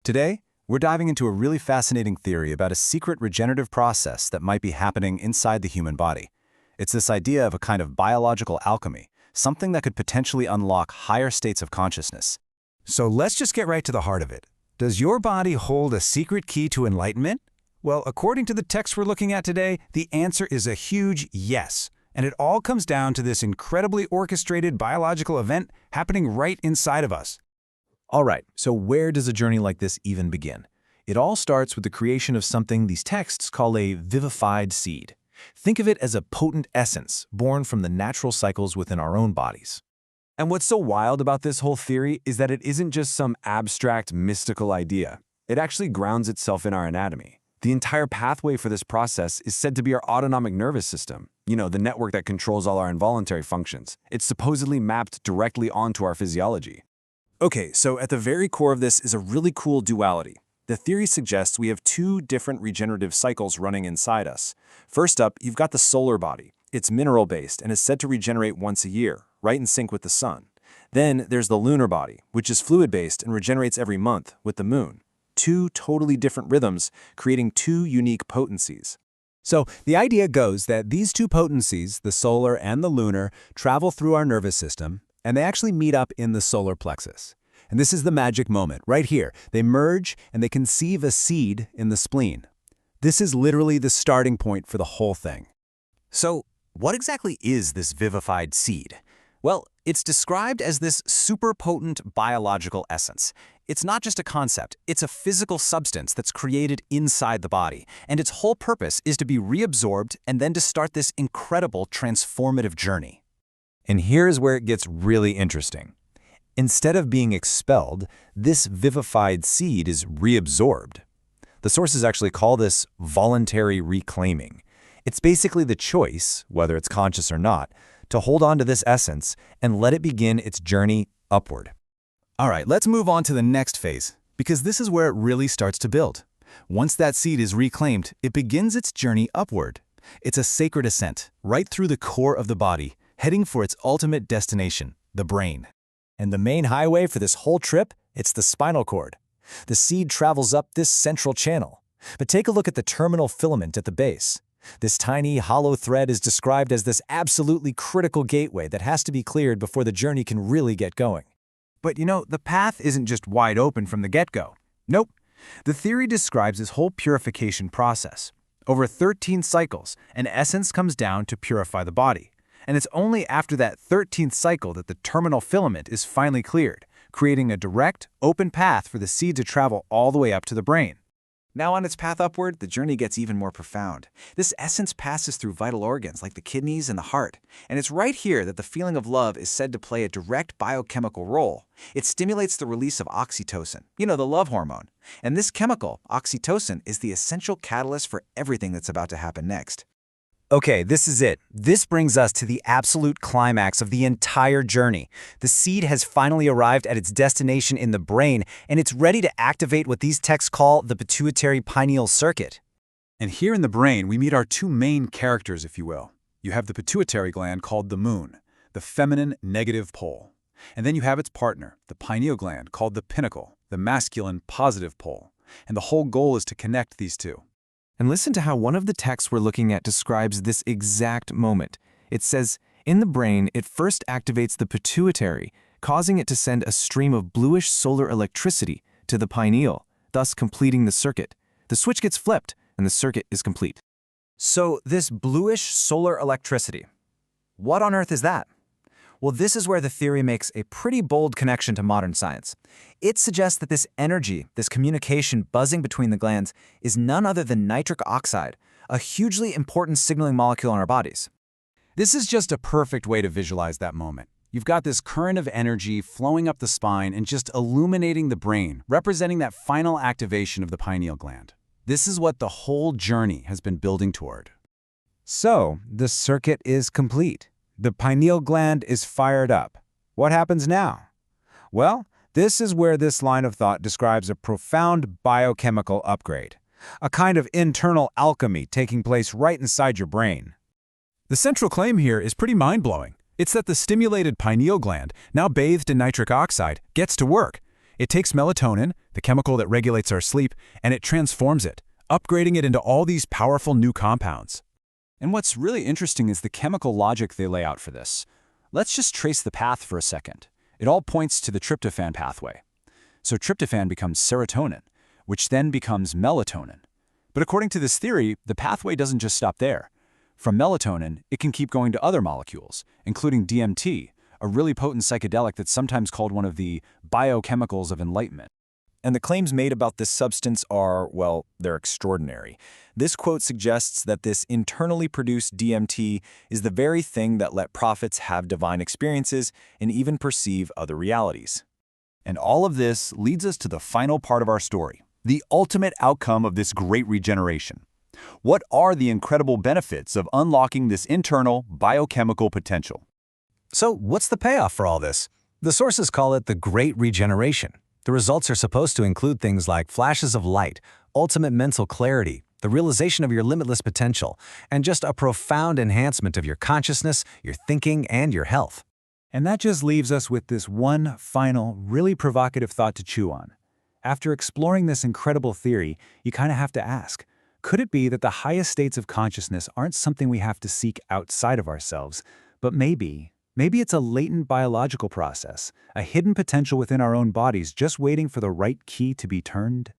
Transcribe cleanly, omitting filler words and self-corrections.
Today, we're diving into a really fascinating theory about a secret regenerative process that might be happening inside the human body. It's this idea of a kind of biological alchemy, something that could potentially unlock higher states of consciousness. So let's just get right to the heart of it. Does your body hold a secret key to enlightenment? Well, according to the text we're looking at today, the answer is a huge yes. And it all comes down to this incredibly orchestrated biological event happening right inside of us. All right, so where does a journey like this even begin? It all starts with the creation of something these texts call a vivified seed. Think of it as a potent essence born from the natural cycles within our own bodies. And what's so wild about this whole theory is that it isn't just some abstract, mystical idea. It actually grounds itself in our anatomy. The entire pathway for this process is said to be our autonomic nervous system, the network that controls all our involuntary functions. It's supposedly mapped directly onto our physiology. Okay, so at the very core of this is a really cool duality. The theory suggests we have two different regenerative cycles running inside us. First up, you've got the solar body. It's mineral-based and is said to regenerate once a year, right in sync with the sun. Then there's the lunar body, which is fluid-based and regenerates every month with the moon. Two totally different rhythms, creating two unique potencies. So the idea goes that these two potencies, the solar and the lunar, travel through our nervous system, and they actually meet up in the solar plexus. And this is the magic moment, right here. They merge and they conceive a seed in the spleen. This is literally the starting point for the whole thing. So, what exactly is this vivified seed? Well, it's described as this super potent biological essence. It's not just a concept, it's a physical substance that's created inside the body, and its whole purpose is to be reabsorbed and then to start this incredible transformative journey. And here's where it gets really interesting. Instead of being expelled, this vivified seed is reabsorbed. The sources actually call this voluntary reclaiming. It's basically the choice, whether it's conscious or not, to hold on to this essence and let it begin its journey upward. All right, let's move on to the next phase, because this is where it really starts to build. Once that seed is reclaimed, it begins its journey upward. It's a sacred ascent, right through the core of the body, heading for its ultimate destination, the brain. And the main highway for this whole trip, it's the spinal cord. The seed travels up this central channel. But take a look at the terminal filament at the base. This tiny, hollow thread is described as this absolutely critical gateway that has to be cleared before the journey can really get going. But the path isn't just wide open from the get-go. Nope. The theory describes this whole purification process. Over 13 cycles, an essence comes down to purify the body. And it's only after that 13th cycle that the terminal filament is finally cleared, creating a direct, open path for the seed to travel all the way up to the brain. Now on its path upward, the journey gets even more profound. This essence passes through vital organs like the kidneys and the heart. And it's right here that the feeling of love is said to play a direct biochemical role. It stimulates the release of oxytocin, the love hormone. And this chemical, oxytocin, is the essential catalyst for everything that's about to happen next. Okay, this is it. This brings us to the absolute climax of the entire journey. The seed has finally arrived at its destination in the brain, and it's ready to activate what these texts call the pituitary pineal circuit. And here in the brain, we meet our two main characters, if you will. You have the pituitary gland called the moon, the feminine negative pole. And then you have its partner, the pineal gland called the pinnacle, the masculine positive pole. And the whole goal is to connect these two. And listen to how one of the texts we're looking at describes this exact moment. It says, in the brain, it first activates the pituitary, causing it to send a stream of bluish solar electricity to the pineal, thus completing the circuit. The switch gets flipped, and the circuit is complete. So this bluish solar electricity, what on earth is that? Well, this is where the theory makes a pretty bold connection to modern science. It suggests that this energy, this communication buzzing between the glands, is none other than nitric oxide, a hugely important signaling molecule in our bodies. This is just a perfect way to visualize that moment. You've got this current of energy flowing up the spine and just illuminating the brain, representing that final activation of the pineal gland. This is what the whole journey has been building toward. So, the circuit is complete. The pineal gland is fired up. What happens now? Well, this is where this line of thought describes a profound biochemical upgrade, a kind of internal alchemy taking place right inside your brain. The central claim here is pretty mind-blowing. It's that the stimulated pineal gland, now bathed in nitric oxide, gets to work. It takes melatonin, the chemical that regulates our sleep, and it transforms it, upgrading it into all these powerful new compounds. And what's really interesting is the chemical logic they lay out for this. Let's just trace the path for a second. It all points to the tryptophan pathway. So tryptophan becomes serotonin, which then becomes melatonin. But according to this theory, the pathway doesn't just stop there. From melatonin, it can keep going to other molecules, including DMT, a really potent psychedelic that's sometimes called one of the biochemicals of enlightenment. And the claims made about this substance are, well, they're extraordinary. This quote suggests that this internally produced DMT is the very thing that let prophets have divine experiences and even perceive other realities. And all of this leads us to the final part of our story, the ultimate outcome of this great regeneration. What are the incredible benefits of unlocking this internal biochemical potential? So what's the payoff for all this? The sources call it the Great Regeneration. The results are supposed to include things like flashes of light, ultimate mental clarity, the realization of your limitless potential, and just a profound enhancement of your consciousness, your thinking, and your health. And that just leaves us with this one final, really provocative thought to chew on. After exploring this incredible theory, you kind of have to ask, could it be that the highest states of consciousness aren't something we have to seek outside of ourselves, but maybe it's a latent biological process, a hidden potential within our own bodies just waiting for the right key to be turned?